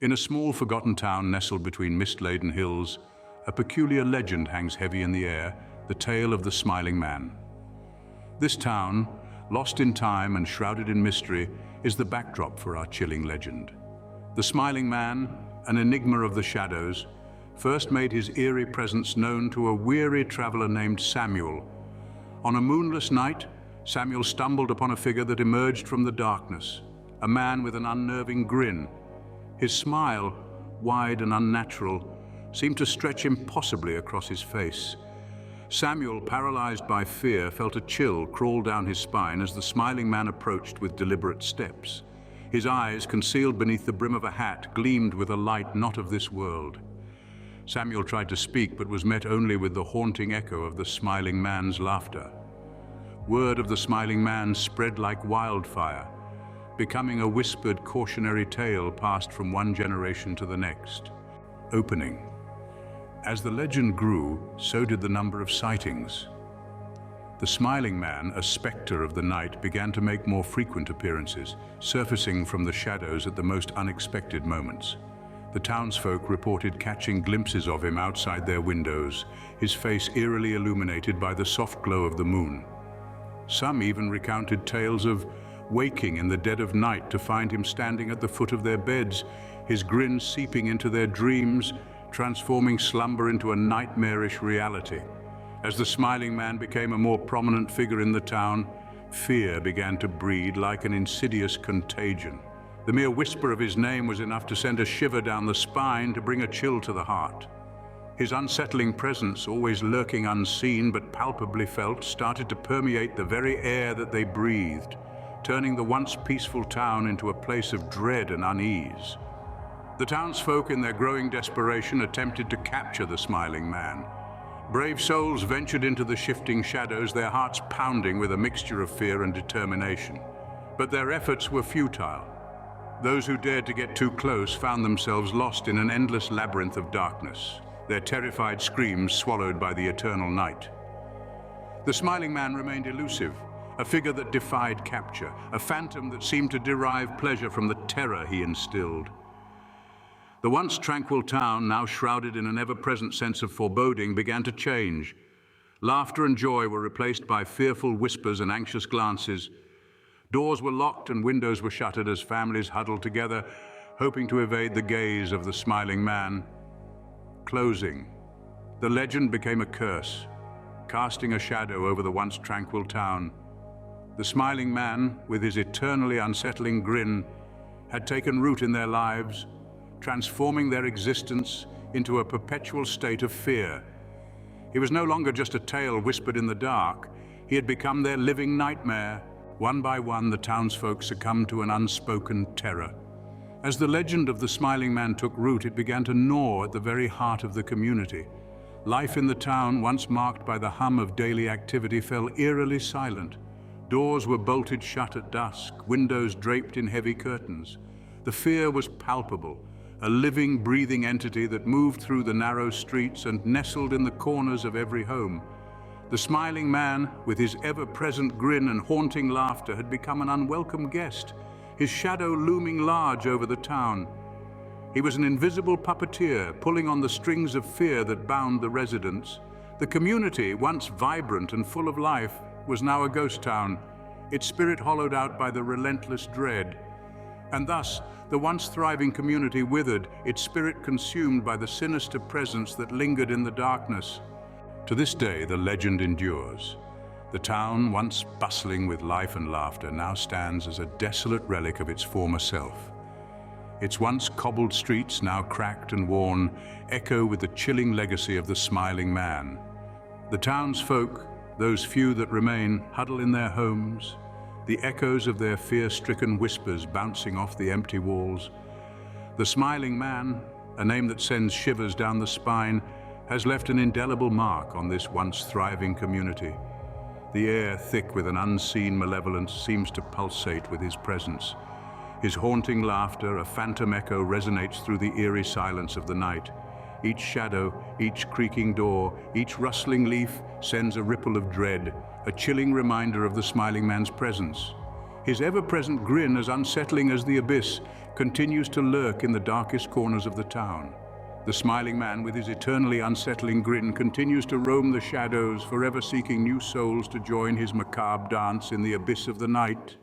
In a small, forgotten town nestled between mist-laden hills, a peculiar legend hangs heavy in the air, the tale of the Smiling Man. This town, lost in time and shrouded in mystery, is the backdrop for our chilling legend. The Smiling Man, an enigma of the shadows, first made his eerie presence known to a weary traveler named Samuel. On a moonless night, Samuel stumbled upon a figure that emerged from the darkness, a man with an unnerving grin. His smile, wide and unnatural, seemed to stretch impossibly across his face. Samuel, paralyzed by fear, felt a chill crawl down his spine as the Smiling Man approached with deliberate steps. His eyes, concealed beneath the brim of a hat, gleamed with a light not of this world. Samuel tried to speak, but was met only with the haunting echo of the Smiling Man's laughter. Word of the Smiling Man spread like wildfire, becoming a whispered cautionary tale passed from one generation to the next. Opening. As the legend grew, so did the number of sightings. The Smiling Man, a specter of the night, began to make more frequent appearances, surfacing from the shadows at the most unexpected moments. The townsfolk reported catching glimpses of him outside their windows, his face eerily illuminated by the soft glow of the moon. Some even recounted tales of waking in the dead of night to find him standing at the foot of their beds, his grin seeping into their dreams, transforming slumber into a nightmarish reality. As the Smiling Man became a more prominent figure in the town, fear began to breed like an insidious contagion. The mere whisper of his name was enough to send a shiver down the spine, to bring a chill to the heart. His unsettling presence, always lurking unseen but palpably felt, started to permeate the very air that they breathed, turning the once peaceful town into a place of dread and unease. The townsfolk, in their growing desperation, attempted to capture the Smiling Man. Brave souls ventured into the shifting shadows, their hearts pounding with a mixture of fear and determination. But their efforts were futile. Those who dared to get too close found themselves lost in an endless labyrinth of darkness, their terrified screams swallowed by the eternal night. The Smiling Man remained elusive, a figure that defied capture, a phantom that seemed to derive pleasure from the terror he instilled. The once tranquil town, now shrouded in an ever-present sense of foreboding, began to change. Laughter and joy were replaced by fearful whispers and anxious glances. Doors were locked and windows were shuttered as families huddled together, hoping to evade the gaze of the Smiling Man. Closing. The legend became a curse, casting a shadow over the once tranquil town. The Smiling Man, with his eternally unsettling grin, had taken root in their lives, transforming their existence into a perpetual state of fear. He was no longer just a tale whispered in the dark. He had become their living nightmare. One by one, the townsfolk succumbed to an unspoken terror. As the legend of the Smiling Man took root, it began to gnaw at the very heart of the community. Life in the town, once marked by the hum of daily activity, fell eerily silent. Doors were bolted shut at dusk, windows draped in heavy curtains. The fear was palpable, a living, breathing entity that moved through the narrow streets and nestled in the corners of every home. The Smiling Man, with his ever-present grin and haunting laughter, had become an unwelcome guest, his shadow looming large over the town. He was an invisible puppeteer, pulling on the strings of fear that bound the residents. The community, once vibrant and full of life, was now a ghost town, its spirit hollowed out by the relentless dread. And thus, the once thriving community withered, its spirit consumed by the sinister presence that lingered in the darkness. To this day, the legend endures. The town, once bustling with life and laughter, now stands as a desolate relic of its former self. Its once cobbled streets, now cracked and worn, echo with the chilling legacy of the Smiling Man. The townsfolk, those few that remain, huddle in their homes, the echoes of their fear-stricken whispers bouncing off the empty walls. The Smiling Man, a name that sends shivers down the spine, has left an indelible mark on this once thriving community. The air, thick with an unseen malevolence, seems to pulsate with his presence. His haunting laughter, a phantom echo, resonates through the eerie silence of the night. Each shadow, each creaking door, each rustling leaf sends a ripple of dread, a chilling reminder of the Smiling Man's presence. His ever-present grin, as unsettling as the abyss, continues to lurk in the darkest corners of the town. The smiling man, with his eternally unsettling grin, continues to roam the shadows, forever seeking new souls to join his macabre dance in the abyss of the night.